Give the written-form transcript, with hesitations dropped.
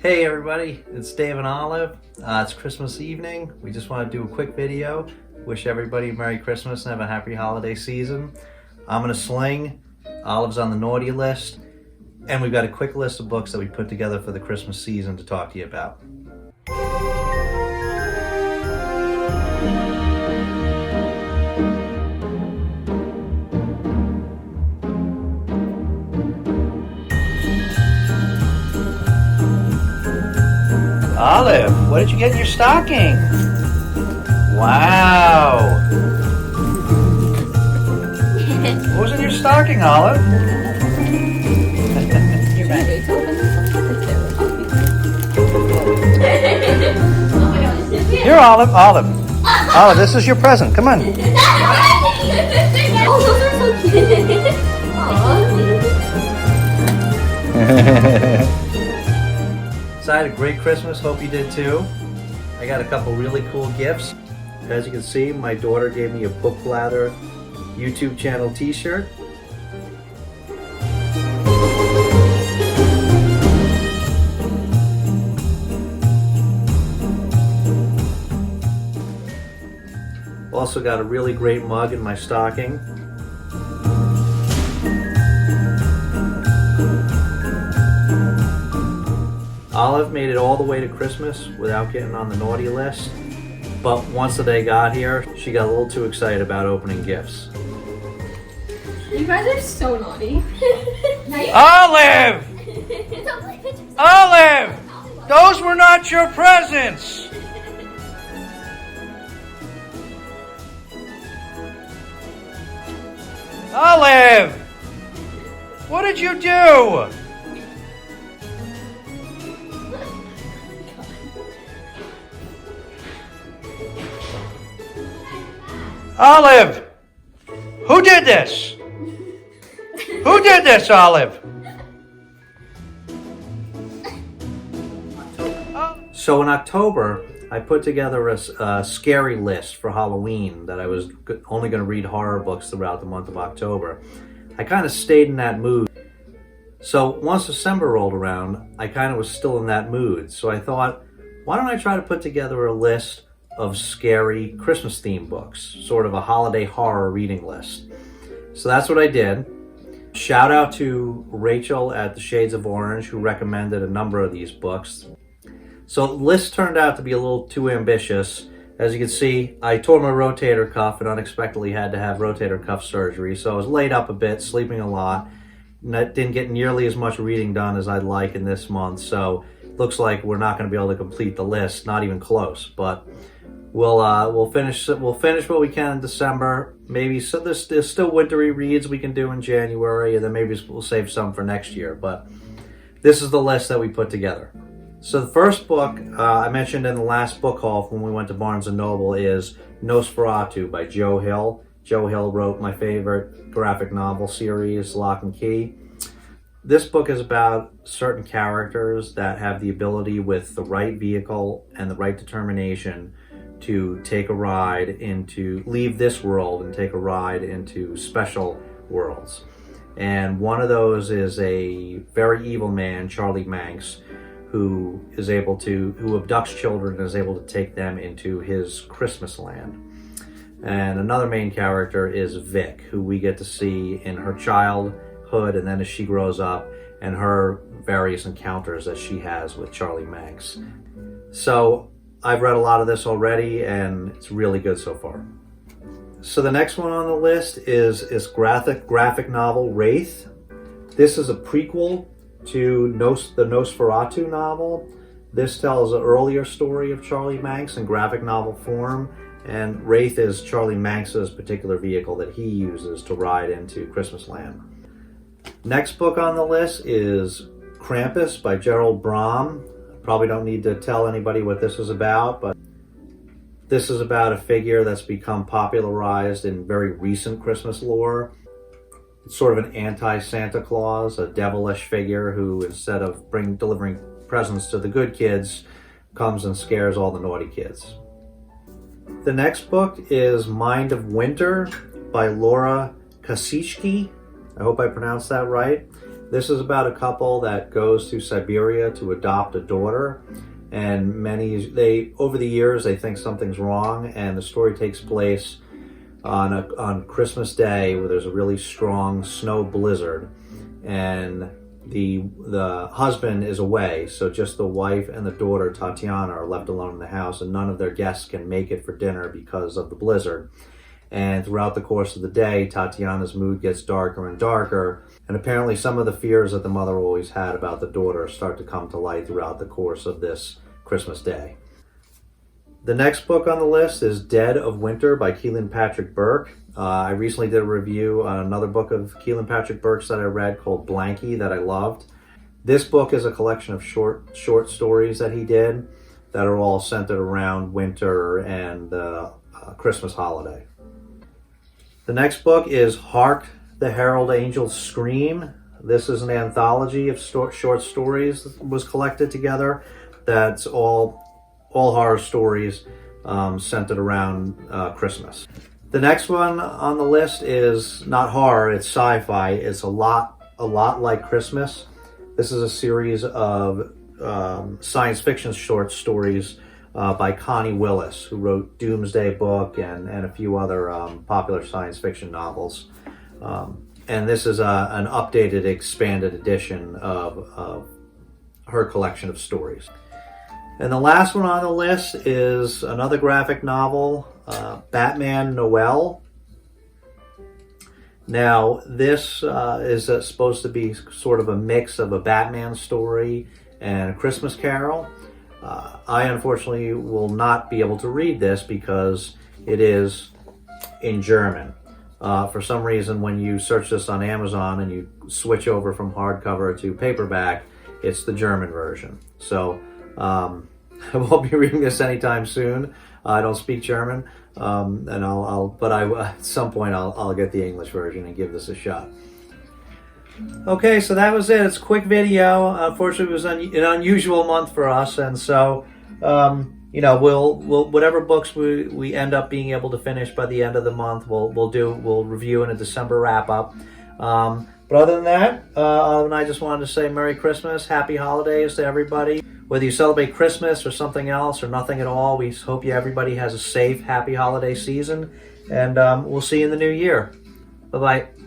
Hey everybody, it's Dave and Olive. It's Christmas evening. We just want to do a quick video. Wish everybody a Merry Christmas and have a happy holiday season. I'm gonna sling. Olive's on the naughty list. And we've got a quick list of books that we put together for the Christmas season to talk to you about. Olive, what did you get in your stocking? Wow. What was in your stocking, Olive? You're ready to open this? Here, Olive, Olive, this is your present. Come on. Oh, those are so cute. Aww. So I had a great Christmas, hope you did too. I got a couple really cool gifts. As you can see, my daughter gave me a Book Blather YouTube channel t-shirt. Also got a really great mug in my stocking. Olive made it all the way to Christmas without getting on the naughty list, but once the day got here, she got a little too excited about opening gifts. You guys are so naughty. Olive! Olive! Those were not your presents! Olive! What did you do? Olive! Who did this? Who did this, Olive? So in October, I put together a scary list for Halloween that I was only going to read horror books throughout the month of October. I kind of stayed in that mood. So once December rolled around, I kind of was still in that mood. So I thought, why don't I try to put together a list of scary Christmas themed books, sort of a holiday horror reading list. So that's what I did. Shout out to Rachel at the Shades of Orange who recommended a number of these books. So the list turned out to be a little too ambitious. As you can see, I tore my rotator cuff and unexpectedly had to have rotator cuff surgery. So I was laid up a bit, sleeping a lot. And I didn't get nearly as much reading done as I'd like in this month. So it looks like we're not going to be able to complete the list, not even close. But we'll finish what we can in December. Maybe so there's still wintry reads we can do in January, and then maybe we'll save some for next year. But this is the list that we put together. So the first book I mentioned in the last book haul when we went to Barnes & Noble is Nosferatu by Joe Hill. Joe Hill wrote my favorite graphic novel series, Lock and Key. This book is about certain characters that have the ability with the right vehicle and the right determination to take a ride leave this world and take a ride into special worlds. And one of those is a very evil man, Charlie Manx, who abducts children and is able to take them into his Christmas land. And another main character is Vic, who we get to see in her childhood and then as she grows up and her various encounters that she has with Charlie Manx. So I've read a lot of this already and it's really good so far. So the next one on the list is graphic novel Wraith. This is a prequel to the Nosferatu novel. This tells an earlier story of Charlie Manx in graphic novel form, and Wraith is Charlie Manx's particular vehicle that he uses to ride into Christmas Land. Next book on the list is Krampus by Gerald Brom. Probably don't need to tell anybody what this is about, but this is about a figure that's become popularized in very recent Christmas lore. It's sort of an anti-Santa Claus, a devilish figure who, instead of delivering presents to the good kids, comes and scares all the naughty kids. The next book is Mind of Winter by Kasischke. I hope I pronounced that right. This is about a couple that goes to Siberia to adopt a daughter, and over the years they think something's wrong, and the story takes place on Christmas Day, where there's a really strong snow blizzard, and the husband is away, so just the wife and the daughter Tatiana are left alone in the house, and none of their guests can make it for dinner because of the blizzard. And throughout the course of the day, Tatiana's mood gets darker and darker, and apparently some of the fears that the mother always had about the daughter start to come to light throughout the course of this Christmas Day. The next book on the list is Dead of Winter by Kealan Patrick Burke. I recently did a review on another book of Kealan Patrick Burke's that I read called Blanky that I loved. This book is a collection of short stories that he did that are all centered around winter and the Christmas holiday. The next book is Hark, the Herald Angels Scream. This is an anthology of short stories that was collected together. That's all horror stories centered around Christmas. The next one on the list is not horror, it's sci-fi. It's a lot like Christmas. This is a series of science fiction short stories by Connie Willis, who wrote Doomsday Book and a few other popular science fiction novels. And this is an updated, expanded edition of her collection of stories. And the last one on the list is another graphic novel, Batman Noel. Now, this is supposed to be sort of a mix of a Batman story and a Christmas Carol. I unfortunately will not be able to read this because it is in German. For some reason, when you search this on Amazon and you switch over from hardcover to paperback, it's the German version. So I won't be reading this anytime soon. I don't speak German, but at some point I'll get the English version and give this a shot. Okay, so that was it. It's a quick video. Unfortunately, it was an unusual month for us, and so we'll whatever books we end up being able to finish by the end of the month, we'll review in a December wrap up. But other than that, I just wanted to say Merry Christmas, Happy Holidays to everybody. Whether you celebrate Christmas or something else or nothing at all, we hope everybody has a safe, happy holiday season, and we'll see you in the new year. Bye-bye.